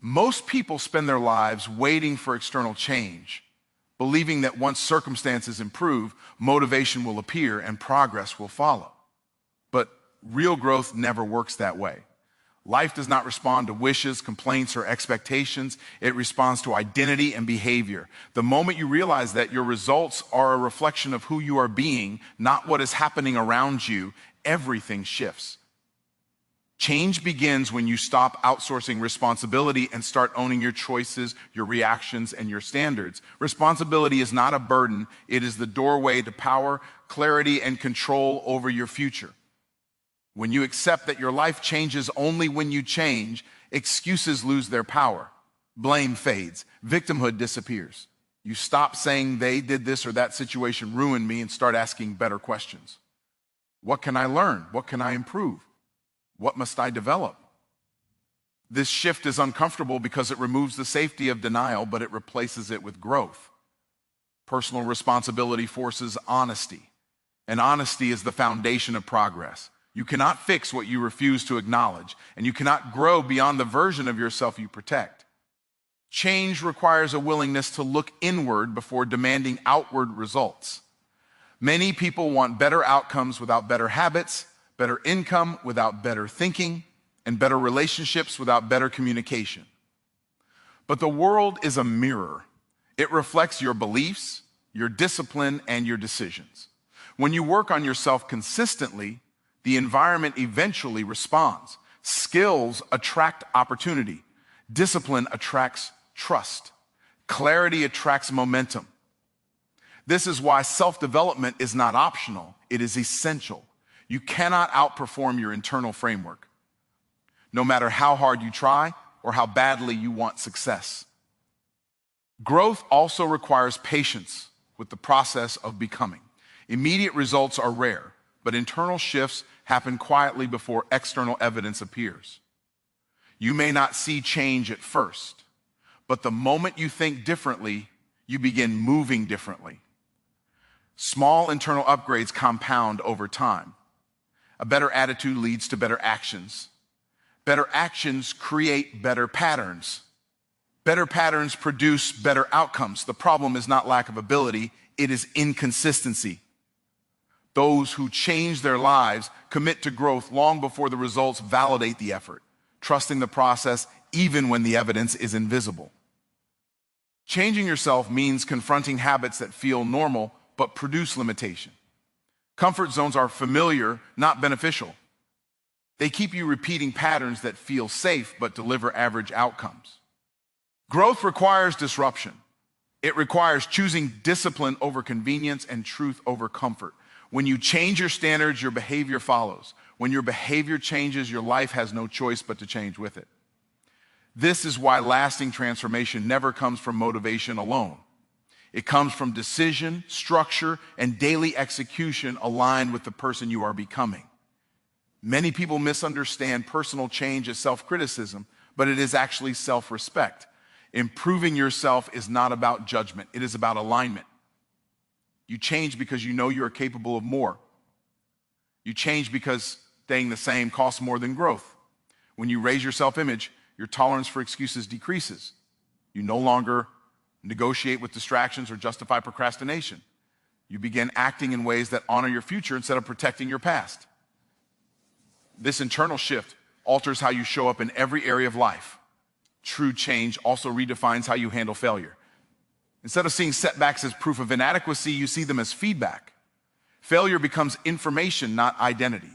Most people spend their lives waiting for external change, believing that once circumstances improve, motivation will appear and progress will follow. But real growth never works that way. Life does not respond to wishes, complaints, or expectations. It responds to identity and behavior. The moment you realize that your results are a reflection of who you are being, not what is happening around you, everything shifts. Change begins when you stop outsourcing responsibility and start owning your choices, your reactions, and your standards. Responsibility is not a burden. It is the doorway to power, clarity, and control over your future. When you accept that your life changes only when you change, excuses lose their power. Blame fades. Victimhood disappears. You stop saying they did this or that situation ruined me and start asking better questions. What can I learn? What can I improve? What must I develop? This shift is uncomfortable because it removes the safety of denial, but it replaces it with growth. Personal responsibility forces honesty, and honesty is the foundation of progress. You cannot fix what you refuse to acknowledge, and you cannot grow beyond the version of yourself you protect. Change requires a willingness to look inward before demanding outward results. Many people want better outcomes without better habits, better income without better thinking, and better relationships without better communication. But the world is a mirror. It reflects your beliefs, your discipline, and your decisions. When you work on yourself consistently, the environment eventually responds. Skills attract opportunity. Discipline attracts trust. Clarity attracts momentum. This is why self-development is not optional, it is essential. You cannot outperform your internal framework, no matter how hard you try or how badly you want success. Growth also requires patience with the process of becoming. Immediate results are rare, but internal shifts happen quietly before external evidence appears. You may not see change at first, but the moment you think differently, you begin moving differently. Small internal upgrades compound over time. A better attitude leads to better actions. Better actions create better patterns. Better patterns produce better outcomes. The problem is not lack of ability, it is inconsistency. Those who change their lives commit to growth long before the results validate the effort, trusting the process even when the evidence is invisible. Changing yourself means confronting habits that feel normal but produce limitation. Comfort zones are familiar, not beneficial. They keep you repeating patterns that feel safe but deliver average outcomes. Growth requires disruption. It requires choosing discipline over convenience and truth over comfort. When you change your standards, your behavior follows. When your behavior changes, your life has no choice but to change with it. This is why lasting transformation never comes from motivation alone. It comes from decision, structure, and daily execution aligned with the person you are becoming. Many people misunderstand personal change as self-criticism, but it is actually self-respect. Improving yourself is not about judgment, it is about alignment. You change because you know you are capable of more. You change because staying the same costs more than growth. When you raise your self-image, your tolerance for excuses decreases. You no longer negotiate with distractions or justify procrastination. You begin acting in ways that honor your future instead of protecting your past. This internal shift alters how you show up in every area of life. True change also redefines how you handle failure. Instead of seeing setbacks as proof of inadequacy, you see them as feedback. Failure becomes information, not identity.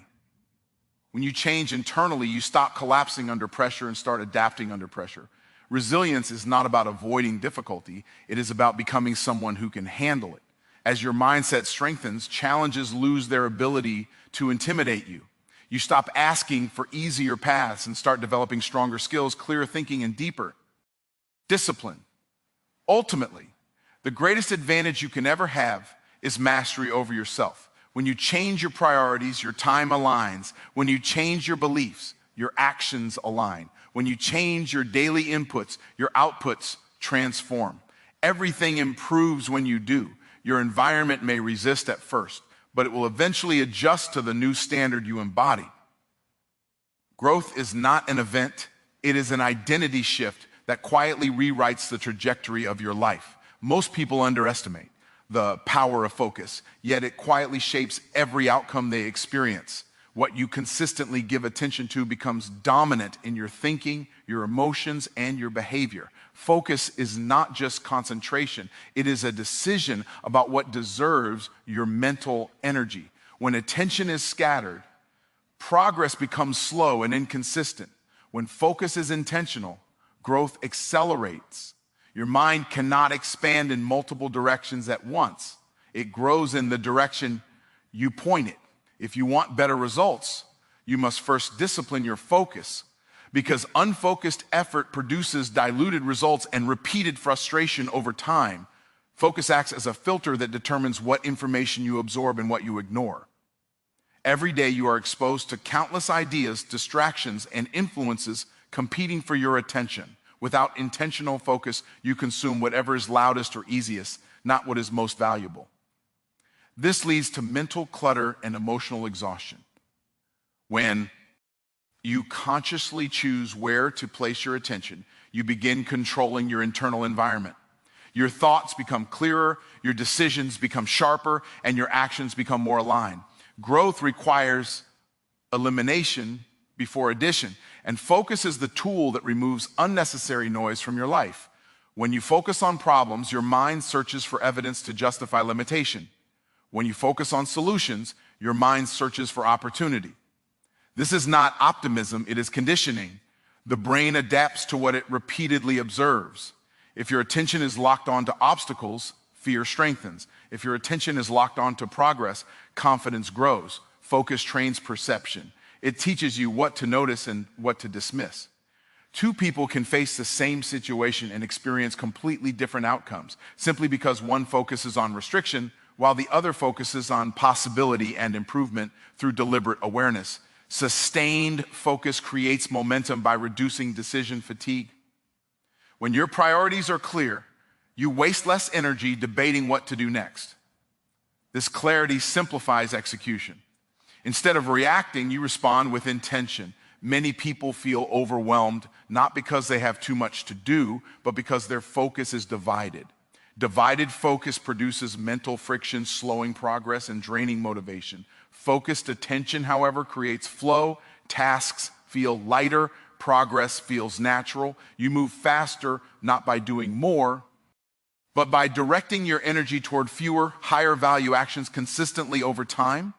When you change internally, you stop collapsing under pressure and start adapting under pressure. Resilience is not about avoiding difficulty. It is about becoming someone who can handle it. As your mindset strengthens, challenges lose their ability to intimidate you. You stop asking for easier paths and start developing stronger skills, clearer thinking, and deeper discipline. Ultimately, the greatest advantage you can ever have is mastery over yourself. When you change your priorities, your time aligns. When you change your beliefs, your actions align. When you change your daily inputs, your outputs transform. Everything improves when you do. Your environment may resist at first, but it will eventually adjust to the new standard you embody. Growth is not an event, it is an identity shift that quietly rewrites the trajectory of your life. Most people underestimate the power of focus, yet it quietly shapes every outcome they experience. What you consistently give attention to becomes dominant in your thinking, your emotions, and your behavior. Focus is not just concentration, it is a decision about what deserves your mental energy. When attention is scattered, progress becomes slow and inconsistent. When focus is intentional, growth accelerates. Your mind cannot expand in multiple directions at once. It grows in the direction you point it. If you want better results, you must first discipline your focus, because unfocused effort produces diluted results and repeated frustration over time. Focus acts as a filter that determines what information you absorb and what you ignore. Every day you are exposed to countless ideas, distractions, and influences competing for your attention. Without intentional focus, you consume whatever is loudest or easiest, not what is most valuable. This leads to mental clutter and emotional exhaustion. When you consciously choose where to place your attention, you begin controlling your internal environment. Your thoughts become clearer, your decisions become sharper, and your actions become more aligned. Growth requires elimination before addition, and focus is the tool that removes unnecessary noise from your life. When you focus on problems, your mind searches for evidence to justify limitation. When you focus on solutions, your mind searches for opportunity. This is not optimism, it is conditioning. The brain adapts to what it repeatedly observes. If your attention is locked onto obstacles, fear strengthens. If your attention is locked onto progress, confidence grows. Focus trains perception. It teaches you what to notice and what to dismiss. Two people can face the same situation and experience completely different outcomes, simply because one focuses on restriction while the other focuses on possibility and improvement through deliberate awareness. Sustained focus creates momentum by reducing decision fatigue. When your priorities are clear, you waste less energy debating what to do next. This clarity simplifies execution. Instead of reacting, you respond with intention. Many people feel overwhelmed, not because they have too much to do, but because their focus is divided. Divided focus produces mental friction, slowing progress and draining motivation. Focused attention, however, creates flow. Tasks feel lighter. Progress feels natural. You move faster, not by doing more, but by directing your energy toward fewer, higher value actions consistently over time.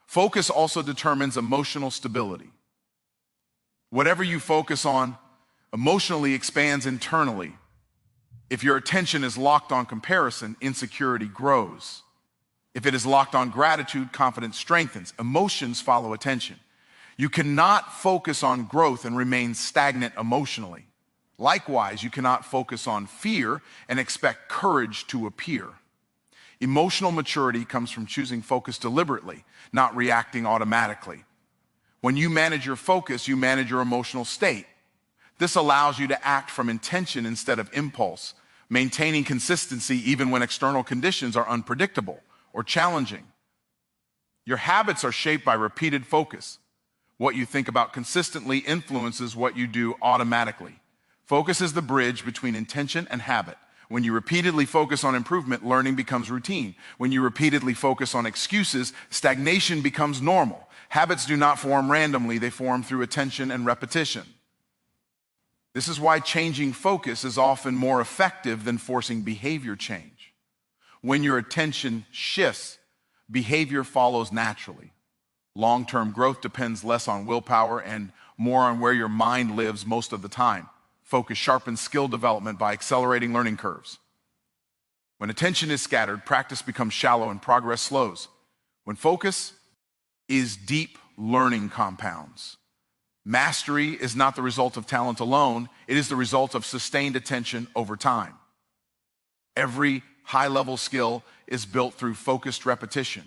Focus also determines emotional stability. Whatever you focus on emotionally expands internally. If your attention is locked on comparison, insecurity grows. If it is locked on gratitude, confidence strengthens. Emotions follow attention. You cannot focus on growth and remain stagnant emotionally. Likewise, you cannot focus on fear and expect courage to appear. Emotional maturity comes from choosing focus deliberately, not reacting automatically. When you manage your focus, you manage your emotional state. This allows you to act from intention instead of impulse, maintaining consistency even when external conditions are unpredictable or challenging. Your habits are shaped by repeated focus. What you think about consistently influences what you do automatically. Focus is the bridge between intention and habit. When you repeatedly focus on improvement, learning becomes routine. When you repeatedly focus on excuses, stagnation becomes normal. Habits do not form randomly, they form through attention and repetition. This is why changing focus is often more effective than forcing behavior change. When your attention shifts, behavior follows naturally. Long-term growth depends less on willpower and more on where your mind lives most of the time. Focus sharpens skill development by accelerating learning curves. When attention is scattered, practice becomes shallow and progress slows. When focus is deep, learning compounds. Mastery is not the result of talent alone, it is the result of sustained attention over time. Every high-level skill is built through focused repetition.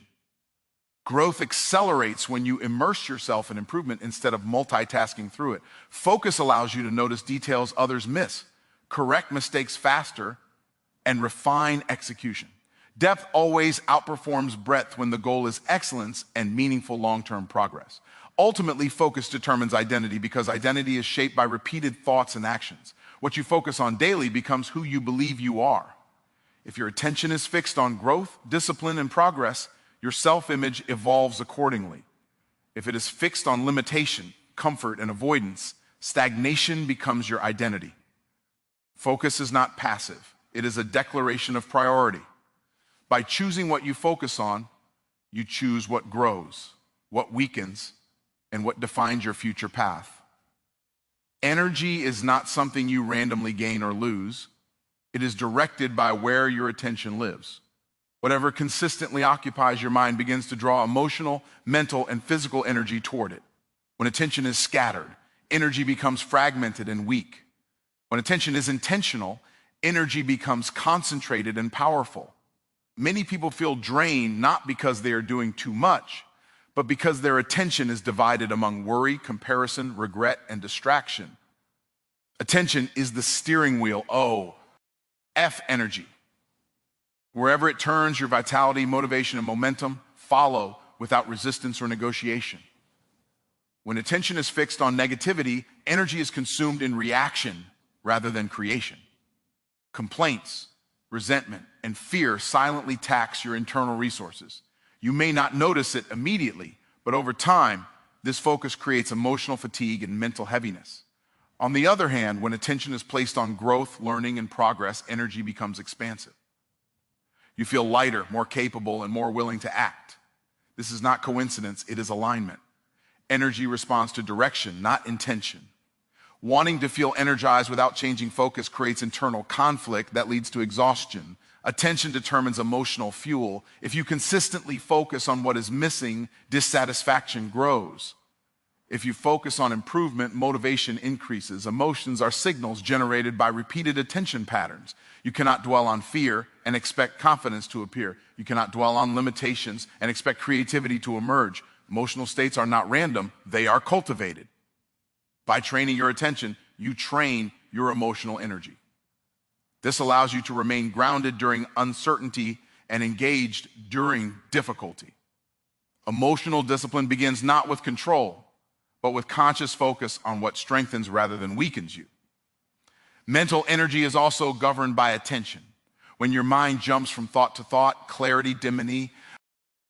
Growth accelerates when you immerse yourself in improvement instead of multitasking through it. Focus allows you to notice details others miss, correct mistakes faster, and refine execution. Depth always outperforms breadth when the goal is excellence and meaningful long-term progress. Ultimately, focus determines identity because identity is shaped by repeated thoughts and actions. What you focus on daily becomes who you believe you are. If your attention is fixed on growth, discipline, and progress, your self-image evolves accordingly. If it is fixed on limitation, comfort, and avoidance, stagnation becomes your identity. Focus is not passive. It is a declaration of priority. By choosing what you focus on, you choose what grows, what weakens, and what defines your future path. Energy is not something you randomly gain or lose. It is directed by where your attention lives. Whatever consistently occupies your mind begins to draw emotional, mental, and physical energy toward it. When attention is scattered, energy becomes fragmented and weak. When attention is intentional, energy becomes concentrated and powerful. Many people feel drained not because they are doing too much, but because their attention is divided among worry, comparison, regret, and distraction. Attention is the steering wheel. F energy. Wherever it turns, your vitality, motivation, and momentum follow without resistance or negotiation. When attention is fixed on negativity, energy is consumed in reaction rather than creation. Complaints, resentment, and fear silently tax your internal resources. You may not notice it immediately, but over time, this focus creates emotional fatigue and mental heaviness. On the other hand, when attention is placed on growth, learning, and progress, energy becomes expansive. You feel lighter, more capable, and more willing to act. This is not coincidence, it is alignment. Energy responds to direction, not intention. Wanting to feel energized without changing focus creates internal conflict that leads to exhaustion. Attention determines emotional fuel. If you consistently focus on what is missing, dissatisfaction grows. If you focus on improvement, motivation increases. Emotions are signals generated by repeated attention patterns. You cannot dwell on fear and expect confidence to appear. You cannot dwell on limitations and expect creativity to emerge. Emotional states are not random, they are cultivated. By training your attention, you train your emotional energy. This allows you to remain grounded during uncertainty and engaged during difficulty. Emotional discipline begins not with control, but with conscious focus on what strengthens rather than weakens you. Mental energy is also governed by attention. When your mind jumps from thought to thought, clarity diminish.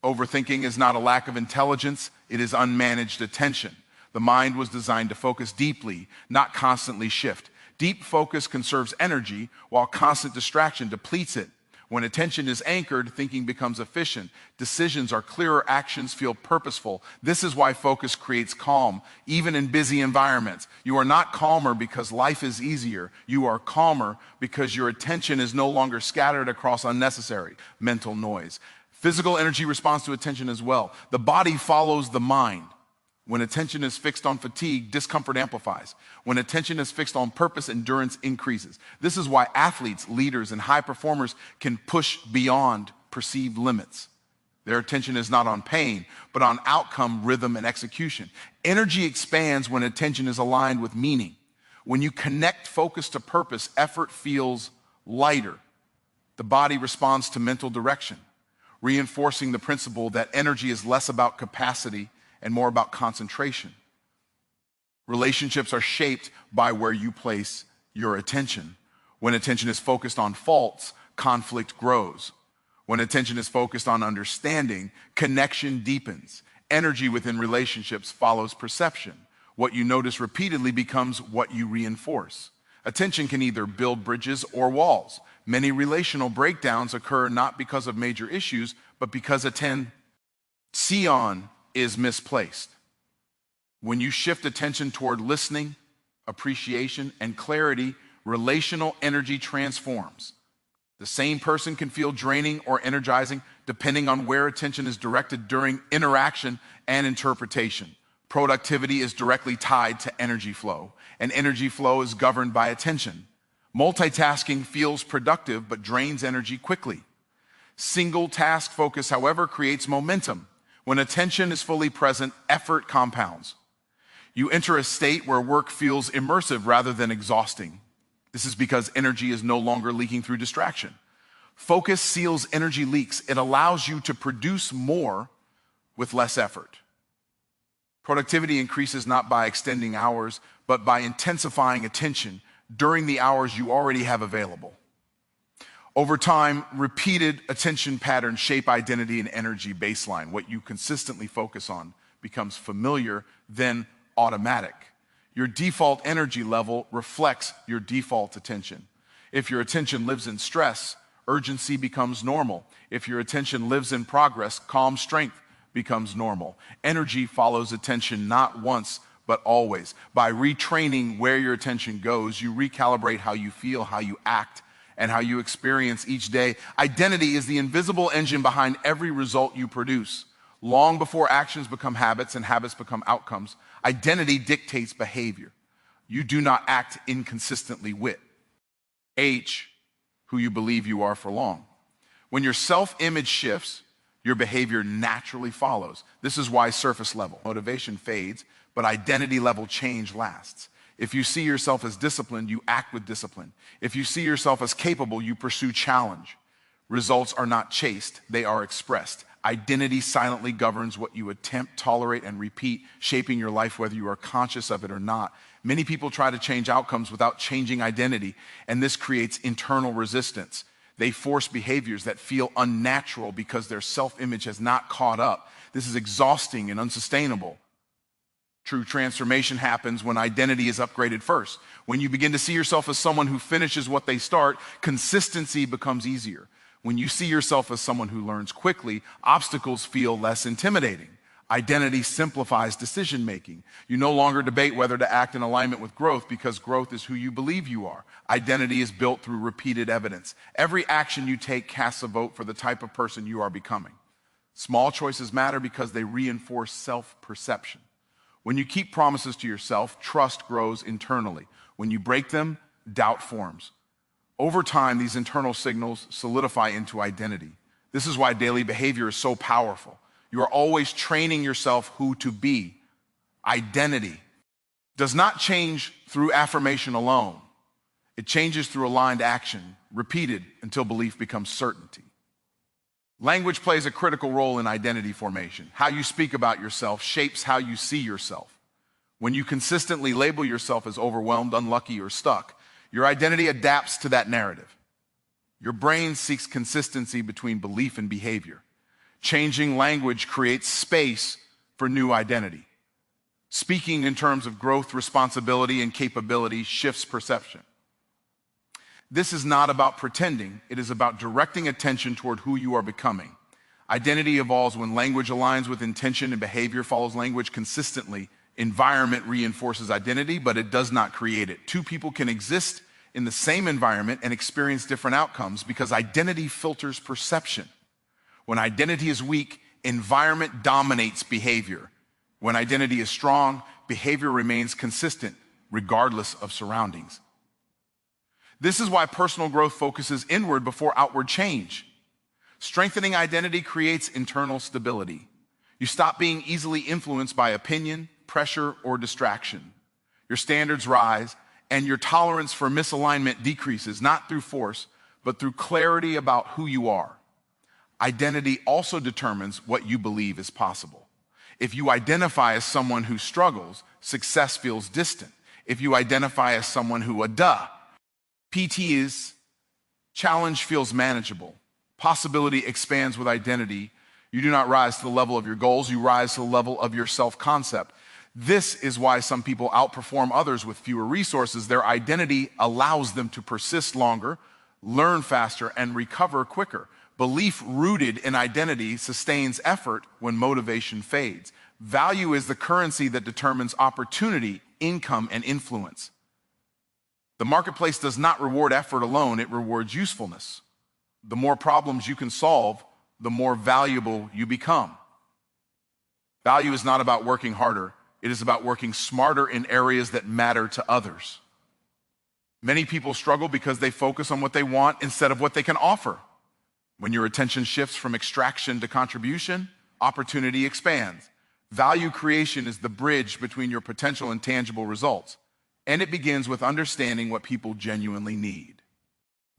Overthinking is not a lack of intelligence, it is unmanaged attention. The mind was designed to focus deeply, not constantly shift. Deep focus conserves energy, while constant distraction depletes it. When attention is anchored, thinking becomes efficient. Decisions are clearer, actions feel purposeful. This is why focus creates calm, even in busy environments. You are not calmer because life is easier. You are calmer because your attention is no longer scattered across unnecessary mental noise. Physical energy responds to attention as well. The body follows the mind. When attention is fixed on fatigue, discomfort amplifies. When attention is fixed on purpose, endurance increases. This is why athletes, leaders, and high performers can push beyond perceived limits. Their attention is not on pain, but on outcome, rhythm, and execution. Energy expands when attention is aligned with meaning. When you connect focus to purpose, effort feels lighter. The body responds to mental direction, reinforcing the principle that energy is less about capacity and more about concentration. Relationships are shaped by where you place your attention. When attention is focused on faults, conflict grows. When attention is focused on understanding, connection deepens. Energy within relationships follows perception. What you notice repeatedly becomes what you reinforce. Attention can either build bridges or walls. Many relational breakdowns occur not because of major issues, but because attention is misplaced. When you shift attention toward listening, appreciation, and clarity, relational energy transforms. The same person can feel draining or energizing depending on where attention is directed during interaction and interpretation. Productivity is directly tied to energy flow, and energy flow is governed by attention. Multitasking feels productive but drains energy quickly. Single task focus, however, creates momentum. When attention is fully present, effort compounds. You enter a state where work feels immersive rather than exhausting. This is because energy is no longer leaking through distraction. Focus seals energy leaks. It allows you to produce more with less effort. Productivity increases not by extending hours, but by intensifying attention during the hours you already have available. Over time, repeated attention patterns shape identity and energy baseline. What you consistently focus on becomes familiar, then automatic. Your default energy level reflects your default attention. If your attention lives in stress, urgency becomes normal. If your attention lives in progress, calm strength becomes normal. Energy follows attention not once, but always. By retraining where your attention goes, you recalibrate how you feel, how you act, and how you experience each day. Identity is the invisible engine behind every result you produce. Long before actions become habits and habits become outcomes, identity dictates behavior. You do not act inconsistently with who you believe you are for long. When your self-image shifts, your behavior naturally follows. This is why surface level motivation fades, but identity level change lasts. If you see yourself as disciplined, you act with discipline. If you see yourself as capable, you pursue challenge. Results are not chased, they are expressed. Identity silently governs what you attempt, tolerate, and repeat, shaping your life whether you are conscious of it or not. Many people try to change outcomes without changing identity, and this creates internal resistance. They force behaviors that feel unnatural because their self-image has not caught up. This is exhausting and unsustainable. True transformation happens when identity is upgraded first. When you begin to see yourself as someone who finishes what they start, consistency becomes easier. When you see yourself as someone who learns quickly, obstacles feel less intimidating. Identity simplifies decision-making. You no longer debate whether to act in alignment with growth because growth is who you believe you are. Identity is built through repeated evidence. Every action you take casts a vote for the type of person you are becoming. Small choices matter because they reinforce self-perception. When you keep promises to yourself, trust grows internally. When you break them, doubt forms. Over time, these internal signals solidify into identity. This is why daily behavior is so powerful. You are always training yourself who to be. Identity does not change through affirmation alone. It changes through aligned action, repeated until belief becomes certainty. Language plays a critical role in identity formation. How you speak about yourself shapes how you see yourself. When you consistently label yourself as overwhelmed, unlucky, or stuck, your identity adapts to that narrative. Your brain seeks consistency between belief and behavior. Changing language creates space for new identity. Speaking in terms of growth, responsibility, and capability shifts perception. This is not about pretending, it is about directing attention toward who you are becoming. Identity evolves when language aligns with intention and behavior follows language consistently. Environment reinforces identity, but it does not create it. Two people can exist in the same environment and experience different outcomes because identity filters perception. When identity is weak, environment dominates behavior. When identity is strong, behavior remains consistent regardless of surroundings. This is why personal growth focuses inward before outward change. Strengthening identity creates internal stability. You stop being easily influenced by opinion, pressure, or distraction. Your standards rise, and your tolerance for misalignment decreases, not through force, but through clarity about who you are. Identity also determines what you believe is possible. If you identify as someone who struggles, success feels distant. If you identify as someone who PT is, challenge feels manageable. Possibility expands with identity. You do not rise to the level of your goals, you rise to the level of your self-concept. This is why some people outperform others with fewer resources. Their identity allows them to persist longer, learn faster, and recover quicker. Belief rooted in identity sustains effort when motivation fades. Value is the currency that determines opportunity, income, and influence. The marketplace does not reward effort alone, it rewards usefulness. The more problems you can solve, the more valuable you become. Value is not about working harder, it is about working smarter in areas that matter to others. Many people struggle because they focus on what they want instead of what they can offer. When your attention shifts from extraction to contribution, opportunity expands. Value creation is the bridge between your potential and tangible results, and it begins with understanding what people genuinely need.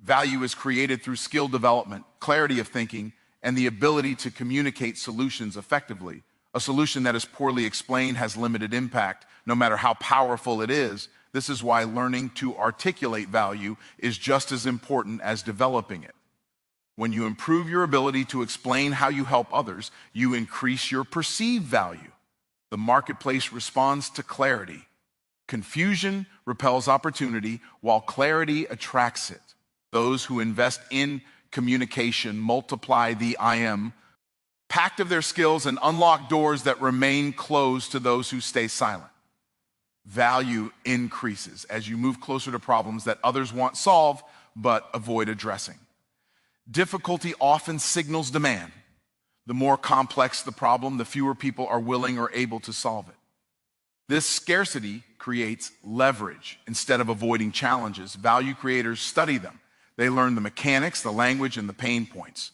Value is created through skill development, clarity of thinking, and the ability to communicate solutions effectively. A solution that is poorly explained has limited impact, no matter how powerful it is. This is why learning to articulate value is just as important as developing it. When you improve your ability to explain how you help others, you increase your perceived value. The marketplace responds to clarity. Confusion repels opportunity, while clarity attracts it. Those who invest in communication multiply the impact of their skills and unlock doors that remain closed to those who stay silent. Value increases as you move closer to problems that others want solved but avoid addressing. Difficulty often signals demand. The more complex the problem, the fewer people are willing or able to solve it. This scarcity creates leverage. Instead of avoiding challenges, value creators study them. They learn the mechanics, the language, and the pain points.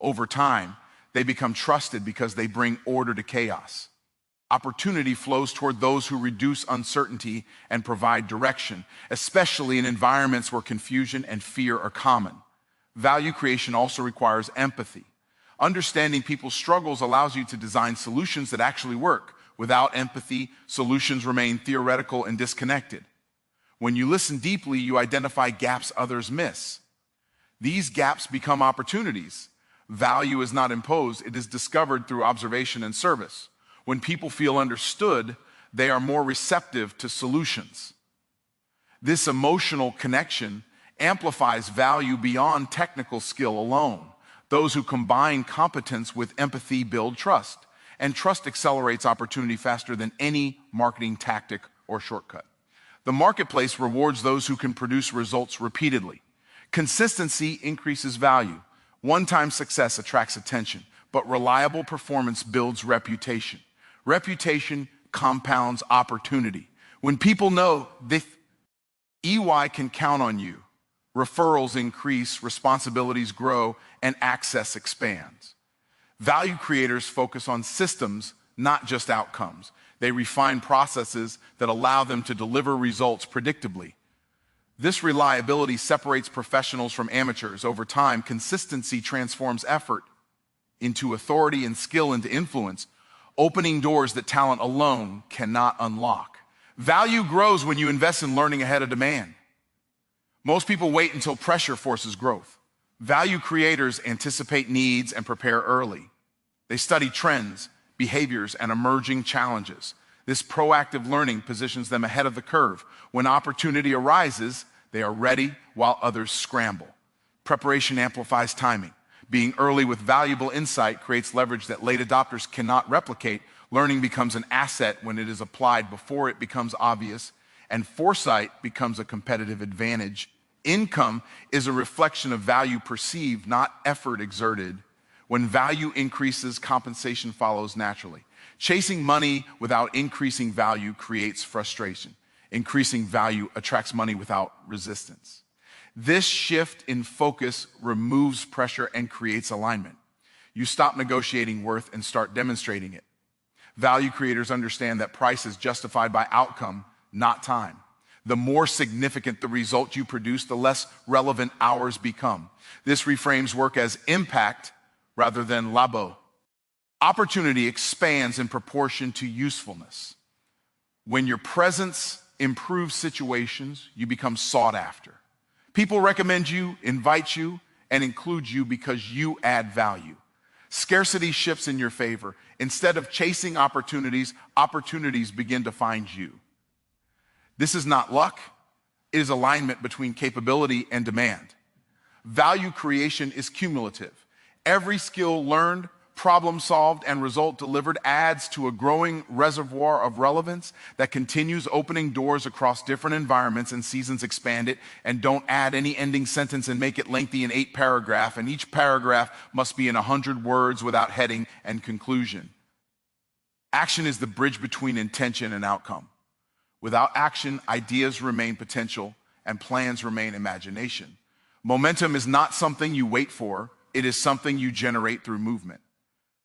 Over time, they become trusted because they bring order to chaos. Opportunity flows toward those who reduce uncertainty and provide direction, especially in environments where confusion and fear are common. Value creation also requires empathy. Understanding people's struggles allows you to design solutions that actually work. Without empathy, solutions remain theoretical and disconnected. When you listen deeply, you identify gaps others miss. These gaps become opportunities. Value is not imposed, it is discovered through observation and service. When people feel understood, they are more receptive to solutions. This emotional connection amplifies value beyond technical skill alone. Those who combine competence with empathy build trust, and trust accelerates opportunity faster than any marketing tactic or shortcut. The marketplace rewards those who can produce results repeatedly. Consistency increases value. One-time success attracts attention, but reliable performance builds reputation. Reputation compounds opportunity. When people know that EY can count on you, referrals increase, responsibilities grow, and access expands. Value creators focus on systems, not just outcomes. They refine processes that allow them to deliver results predictably. This reliability separates professionals from amateurs. Over time, consistency transforms effort into authority and skill into influence, opening doors that talent alone cannot unlock. Value grows when you invest in learning ahead of demand. Most people wait until pressure forces growth. Value creators anticipate needs and prepare early. They study trends, behaviors, and emerging challenges. This proactive learning positions them ahead of the curve. When opportunity arises, they are ready while others scramble. Preparation amplifies timing. Being early with valuable insight creates leverage that late adopters cannot replicate. Learning becomes an asset when it is applied before it becomes obvious, and foresight becomes a competitive advantage. Income is a reflection of value perceived, not effort exerted. When value increases, compensation follows naturally. Chasing money without increasing value creates frustration. Increasing value attracts money without resistance. This shift in focus removes pressure and creates alignment. You stop negotiating worth and start demonstrating it. Value creators understand that price is justified by outcome, not time. The more significant the result you produce, the less relevant hours become. This reframes work as impact rather than labo. Opportunity expands in proportion to usefulness. When your presence improves situations, you become sought after. People recommend you, invite you, and include you because you add value. Scarcity shifts in your favor. Instead of chasing opportunities, opportunities begin to find you. This is not luck, it is alignment between capability and demand. Value creation is cumulative. Every skill learned, problem solved, and result delivered adds to a growing reservoir of relevance that continues opening doors across different environments, and seasons expand it. And don't add any ending sentence and make it lengthy in 8 paragraphs, and each paragraph must be in 100 words without heading and conclusion. Action is the bridge between intention and outcome. Without action, ideas remain potential and plans remain imagination. Momentum is not something you wait for, it is something you generate through movement.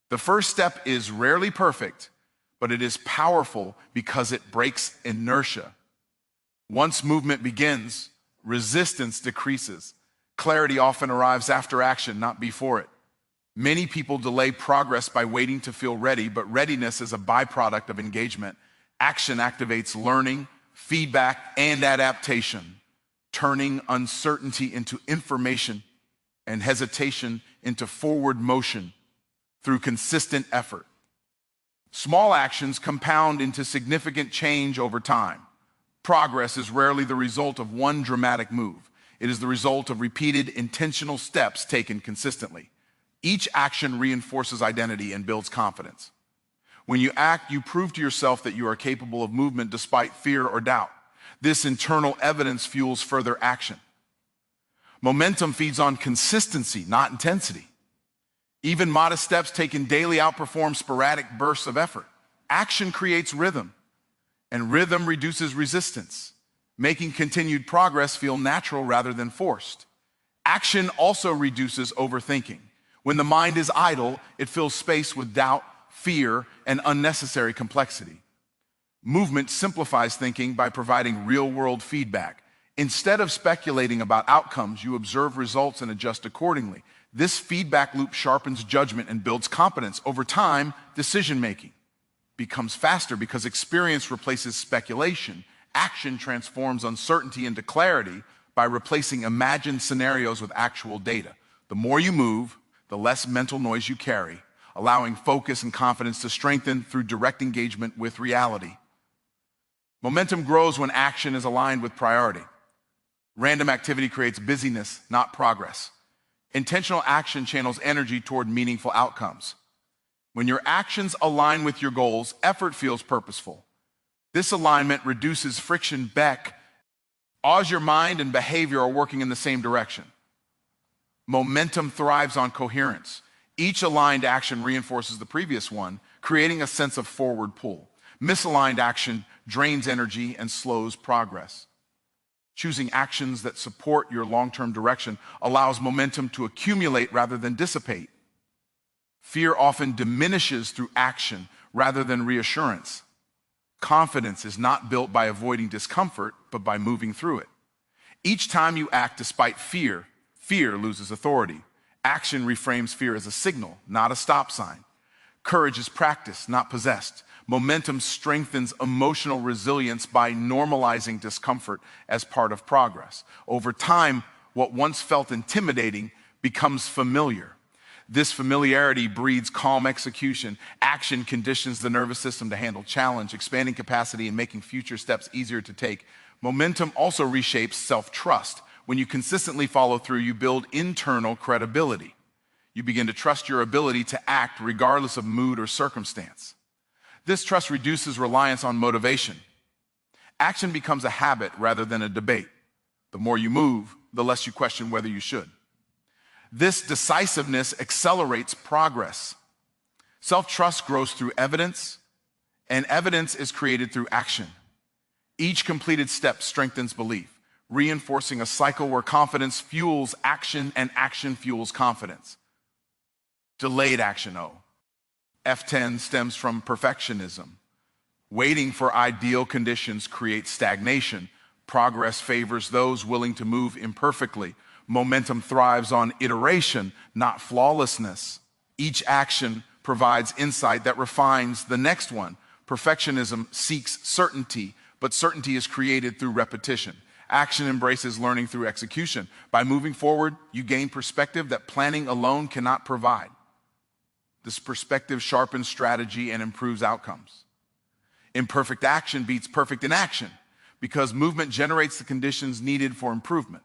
The first step is rarely perfect, but it is powerful because it breaks inertia. Once movement begins, resistance decreases. Clarity often arrives after action, not before it. Many people delay progress by waiting to feel ready, but readiness is a byproduct of engagement. Action activates learning, feedback, and adaptation, turning uncertainty into information and hesitation into forward motion through consistent effort. Small actions compound into significant change over time. Progress is rarely the result of one dramatic move. It is the result of repeated intentional steps taken consistently. Each action reinforces identity and builds confidence. When you act, you prove to yourself that you are capable of movement despite fear or doubt. This internal evidence fuels further action. Momentum feeds on consistency, not intensity. Even modest steps taken daily outperform sporadic bursts of effort. Action creates rhythm, and rhythm reduces resistance, making continued progress feel natural rather than forced. Action also reduces overthinking. When the mind is idle, it fills space with doubt, fear, and unnecessary complexity. Movement simplifies thinking by providing real-world feedback. Instead of speculating about outcomes, you observe results and adjust accordingly. This feedback loop sharpens judgment and builds competence. Over time, decision-making becomes faster because experience replaces speculation. Action transforms uncertainty into clarity by replacing imagined scenarios with actual data. The more you move, the less mental noise you carry, allowing focus and confidence to strengthen through direct engagement with reality. Momentum grows when action is aligned with priority. Random activity creates busyness, not progress. Intentional action channels energy toward meaningful outcomes. When your actions align with your goals, effort feels purposeful. This alignment reduces friction as your mind and behavior are working in the same direction. Momentum thrives on coherence. Each aligned action reinforces the previous one, creating a sense of forward pull. Misaligned action drains energy and slows progress. Choosing actions that support your long-term direction allows momentum to accumulate rather than dissipate. Fear often diminishes through action rather than reassurance. Confidence is not built by avoiding discomfort, but by moving through it. Each time you act despite fear, fear loses authority. Action reframes fear as a signal, not a stop sign. Courage is practiced, not possessed. Momentum strengthens emotional resilience by normalizing discomfort as part of progress. Over time, what once felt intimidating becomes familiar. This familiarity breeds calm execution. Action conditions the nervous system to handle challenge, expanding capacity and making future steps easier to take. Momentum also reshapes self-trust. When you consistently follow through, you build internal credibility. You begin to trust your ability to act regardless of mood or circumstance. This trust reduces reliance on motivation. Action becomes a habit rather than a debate. The more you move, the less you question whether you should. This decisiveness accelerates progress. Self-trust grows through evidence, and evidence is created through action. Each completed step strengthens belief, reinforcing a cycle where confidence fuels action and action fuels confidence. Delayed action, F10 stems from perfectionism. Waiting for ideal conditions creates stagnation. Progress favors those willing to move imperfectly. Momentum thrives on iteration, not flawlessness. Each action provides insight that refines the next one. Perfectionism seeks certainty, but certainty is created through repetition. Action embraces learning through execution. By moving forward, you gain perspective that planning alone cannot provide. This perspective sharpens strategy and improves outcomes. Imperfect action beats perfect inaction because movement generates the conditions needed for improvement.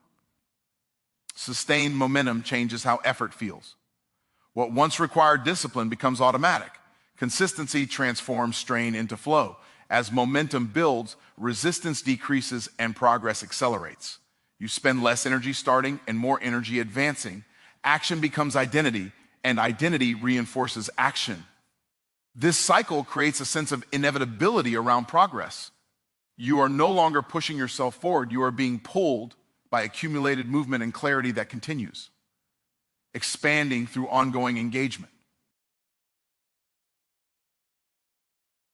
Sustained momentum changes how effort feels. What once required discipline becomes automatic. Consistency transforms strain into flow. As momentum builds, resistance decreases and progress accelerates. You spend less energy starting and more energy advancing. Action becomes identity, and identity reinforces action. This cycle creates a sense of inevitability around progress. You are no longer pushing yourself forward. You are being pulled by accumulated movement and clarity that continues, expanding through ongoing engagement.